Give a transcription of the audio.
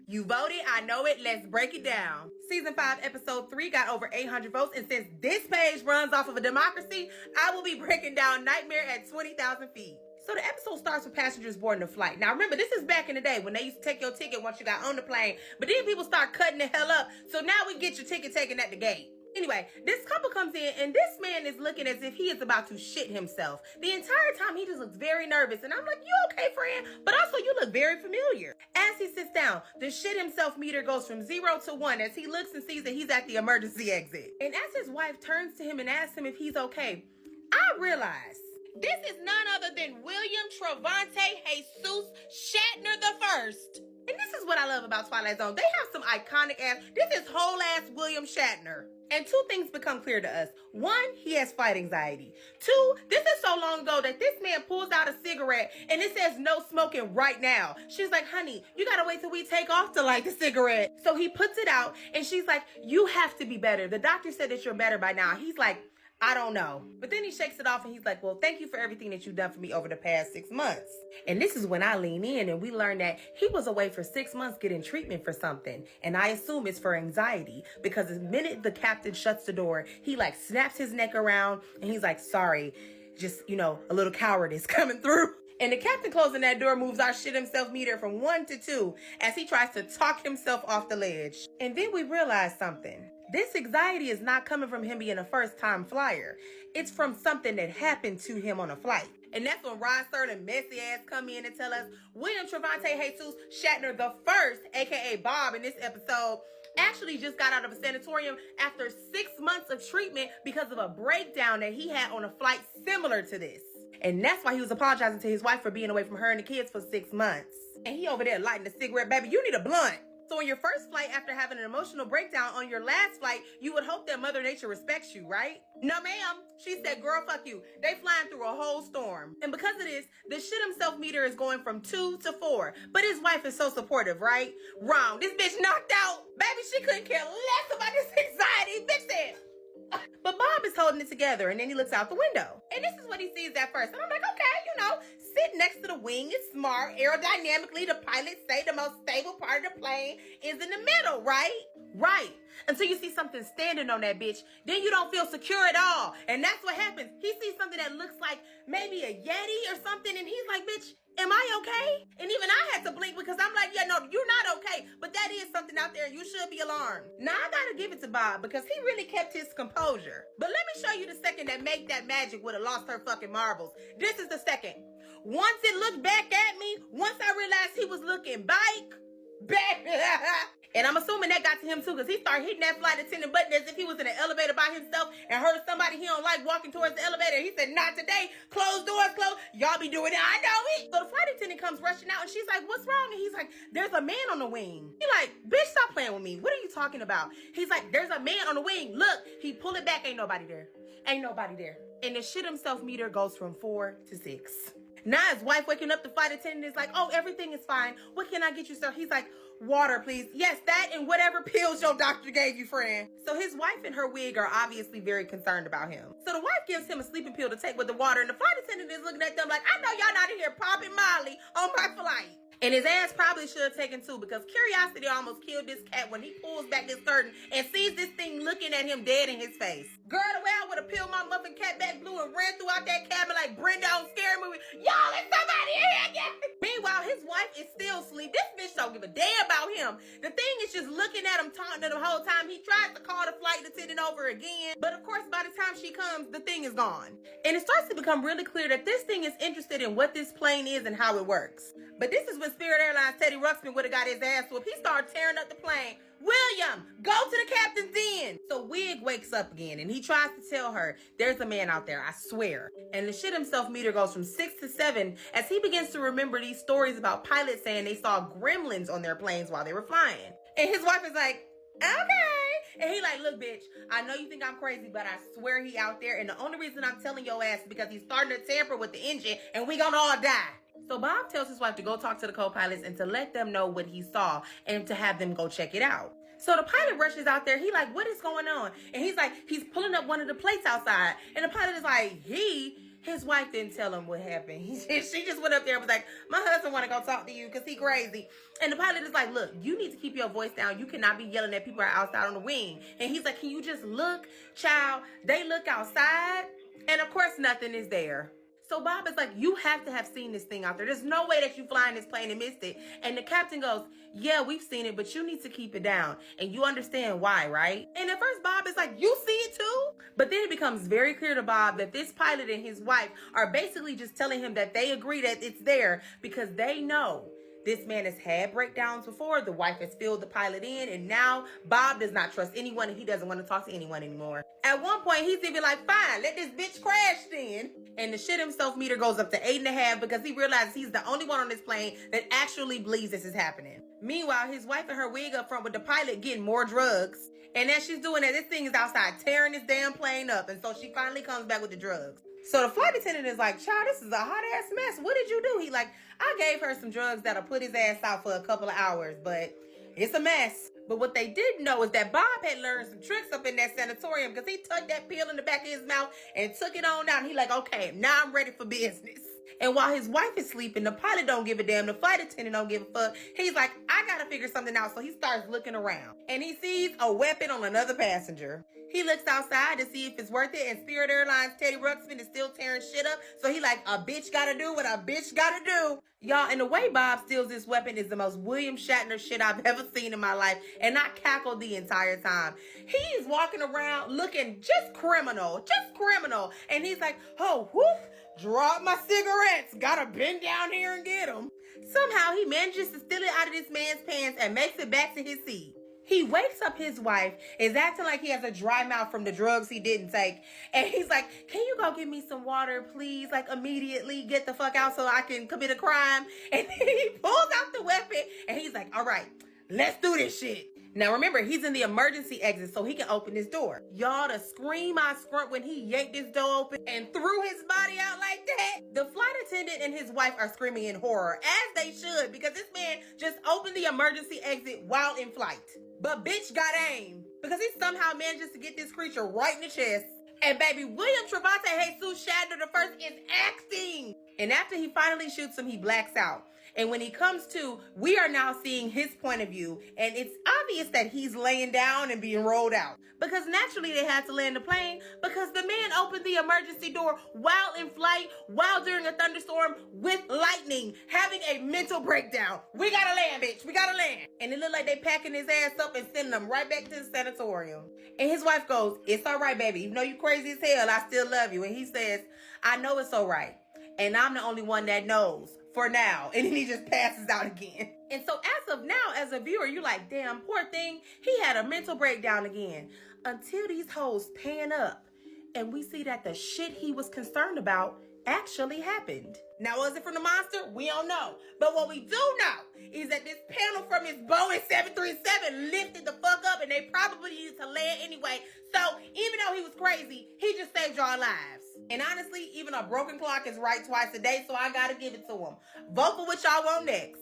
You voted, I know it, let's break it down. Season 5, episode 3 got over 800 votes, and since this page runs off of a democracy, I will be breaking down Nightmare at 20,000 feet. So the episode starts with passengers boarding the flight. Now remember, this is back in the day when they used to take your ticket once you got on the plane, but then people start cutting the hell up, so now we get your ticket taken at the gate. Anyway, this couple comes in and this man is looking as if he is about to shit himself. The entire time he just looks very nervous, and I'm like, you okay, friend? But also you look very familiar. As he sits down, the shit himself meter goes from 0 to 1 as he looks and sees that he's at the emergency exit. And as his wife turns to him and asks him if he's okay, I realize this is none other than William Travante Jesus Shatner the First. And this is what I love about Twilight Zone. They have some iconic ass, this is whole ass William Shatner. And two things become clear to us. One, he has flight anxiety. Two, this is so long ago that this man pulls out a cigarette and it says no smoking right now. She's like, honey, you gotta wait till we take off to light the cigarette. So he puts it out and she's like, you have to be better. The doctor said that you're better by now. He's like, I don't know. But then he shakes it off and he's like, well, thank you for everything that you've done for me over the past 6 months. And this is when I lean in and we learn that he was away for 6 months getting treatment for something. And I assume it's for anxiety because the minute the captain shuts the door, he like snaps his neck around and he's like, sorry, just, a little cowardice coming through. And the captain closing that door moves our shit himself meter from 1 to 2 as he tries to talk himself off the ledge. And then we realize something. This anxiety is not coming from him being a first-time flyer. It's from something that happened to him on a flight. And that's when Rod Serling and messy ass come in and tell us William Travante Jesus Shatner the First, aka Bob in this episode, actually just got out of a sanatorium after 6 months of treatment because of a breakdown that he had on a flight similar to this. And that's why he was apologizing to his wife for being away from her and the kids for 6 months. And he over there lighting a cigarette. Baby, you need a blunt. So on your first flight, after having an emotional breakdown on your last flight, you would hope that Mother Nature respects you, right? No, ma'am. She said, girl, fuck you. They flying through a whole storm. And because of this, the shit himself meter is going from 2 to 4. But his wife is so supportive, right? Wrong. This bitch knocked out. Baby, she couldn't care less about this anxiety. Bitch said. But Bob is holding it together, and then he looks out the window. And this is what he sees at first. And I'm like, okay, sit next to the wing is smart. Aerodynamically, the pilots say the most stable part of the plane is in the middle, right? Right. Until you see something standing on that bitch, then you don't feel secure at all. And that's what happens. He sees something that looks like maybe a Yeti or something, and he's like, bitch, am I okay? And even I had to blink because I'm like, yeah, no, you're not okay. But that is something out there and you should be alarmed. Now, I gotta give it to Bob because he really kept his composure. But let me show you the second that Make That Magic would have lost her fucking marbles. This is the second. Once it looked back at me, once I realized he was looking back. And I'm assuming that got to him too because he started hitting that flight attendant button as if he was in an elevator by himself and heard somebody he don't like walking towards the elevator. He said, not today. Close doors, close. Y'all be doing it. I know it. So the flight attendant comes rushing out and she's like, what's wrong? And he's like, there's a man on the wing. He like, bitch, stop playing with me. What are you talking about? He's like, there's a man on the wing. Look, he pull it back. Ain't nobody there. Ain't nobody there. And the shit himself meter goes from 4 to 6. Now his wife waking up, the flight attendant is like, oh, everything is fine. What can I get you, sir? He's like, water, please. Yes, that and whatever pills your doctor gave you, friend. So his wife and her wig are obviously very concerned about him. So the wife gives him a sleeping pill to take with the water, and the flight attendant is looking at them like, I know y'all not in here popping Molly on my flight. And his ass probably should have taken two because curiosity almost killed this cat when he pulls back his curtain and sees this thing looking at him dead in his face. Girl, the way I would have peeled my muffin cat back blue and ran throughout that cabin like Brenda on Scary Movie. Y'all, is somebody in here again? Meanwhile, his wife is still asleep. This bitch don't give a damn about him. The thing is just looking at him, taunting him the whole time. He tries to call the flight attendant over again. But of course, by the time she comes, the thing is gone. And it starts to become really clear that this thing is interested in what this plane is and how it works. But this is when Spirit Airlines Teddy Ruxpin would have got his ass whooped. He started tearing up the plane. William, go to the captain's den. So Wig wakes up again and he tries to tell her, there's a man out there, I swear. And the shit himself meter goes from 6 to 7 as he begins to remember these stories about pilots saying they saw gremlins on their planes while they were flying. And his wife is like, okay. And he like, look, bitch, I know you think I'm crazy, but I swear he out there. And the only reason I'm telling your ass is because he's starting to tamper with the engine and we gonna all die. So Bob tells his wife to go talk to the co-pilots and to let them know what he saw and to have them go check it out. So the pilot rushes out there. He like, what is going on? And he's like, he's pulling up one of the plates outside. And the pilot is like, he His wife didn't tell him what happened. She just went up there and was like, my husband want to go talk to you because he crazy. And the pilot is like, look, you need to keep your voice down. You cannot be yelling at people who are outside on the wing. And he's like, can you just look? Child, they look outside. And of course, nothing is there. So Bob is like, you have to have seen this thing out there. There's no way that you flying this plane and missed it. And the captain goes, yeah, we've seen it, but you need to keep it down. And you understand why, right? And at first Bob is like, you see it too? But then it becomes very clear to Bob that this pilot and his wife are basically just telling him that they agree that it's there because they know this man has had breakdowns before. The wife has filled the pilot in, and now Bob does not trust anyone, and he doesn't want to talk to anyone anymore. At one point, he's even like, fine, let this bitch crash then. And the shit himself meter goes up to 8.5 because he realizes he's the only one on this plane that actually believes this is happening. Meanwhile, his wife and her wig up front with the pilot getting more drugs. And as she's doing that, this thing is outside tearing this damn plane up. And so she finally comes back with the drugs. So the flight attendant is like, child, this is a hot ass mess. What did you do? He like, I gave her some drugs that'll put his ass out for a couple of hours, but it's a mess. But what they didn't know is that Bob had learned some tricks up in that sanatorium because he tucked that pill in the back of his mouth and took it on down. He like, okay, now I'm ready for business. And while his wife is sleeping, the pilot don't give a damn. The flight attendant don't give a fuck. He's like, I gotta figure something out. So he starts looking around and he sees a weapon on another passenger. He looks outside to see if it's worth it. And Spirit Airlines Teddy Ruxpin is still tearing shit up. So he like, a bitch gotta do what a bitch gotta do. Y'all, and the way Bob steals this weapon is the most William Shatner shit I've ever seen in my life. And I cackled the entire time. He's walking around looking just criminal. And he's like, oh, whoop. Drop my cigarettes. Gotta bend down here and get them. Somehow he manages to steal it out of this man's pants and makes it back to his seat. He wakes up his wife, is acting like he has a dry mouth from the drugs he didn't take. And he's like, can you go get me some water, please? Like immediately get the fuck out so I can commit a crime. And then he pulls out the weapon and he's like, all right, let's do this shit. Now remember, he's in the emergency exit so he can open this door. Y'all, the scream I scrumped when he yanked this door open and threw his body out like that. The flight attendant and his wife are screaming in horror, as they should, because this man just opened the emergency exit while in flight. But bitch got aim because he somehow manages to get this creature right in the chest. And baby, William Trevante Jesus Shatner the first is acting. And after he finally shoots him, he blacks out. And when he comes to, we are now seeing his point of view. And it's obvious that he's laying down and being rolled out. Because naturally they had to land the plane because the man opened the emergency door while in flight, while during a thunderstorm with lightning, having a mental breakdown. We gotta land, bitch. We gotta land. And it looked like they packing his ass up and sending him right back to the sanatorium. And his wife goes, it's all right, baby. Even though you crazy as hell, I still love you. And he says, I know it's all right. And I'm the only one that knows. For now. And then he just passes out again. And so as of now, as a viewer, you're like, damn, poor thing. He had a mental breakdown again. Until these hoes pan up. And we see that the shit he was concerned about actually happened. Now, was it from the monster? We don't know. But what we do know is that this panel from his Boeing 737 lifted the fuck up and they probably needed to land anyway. So even though he was crazy, he just saved y'all lives. And honestly, even a broken clock is right twice a day, so I gotta give it to him. Vote for what y'all want next.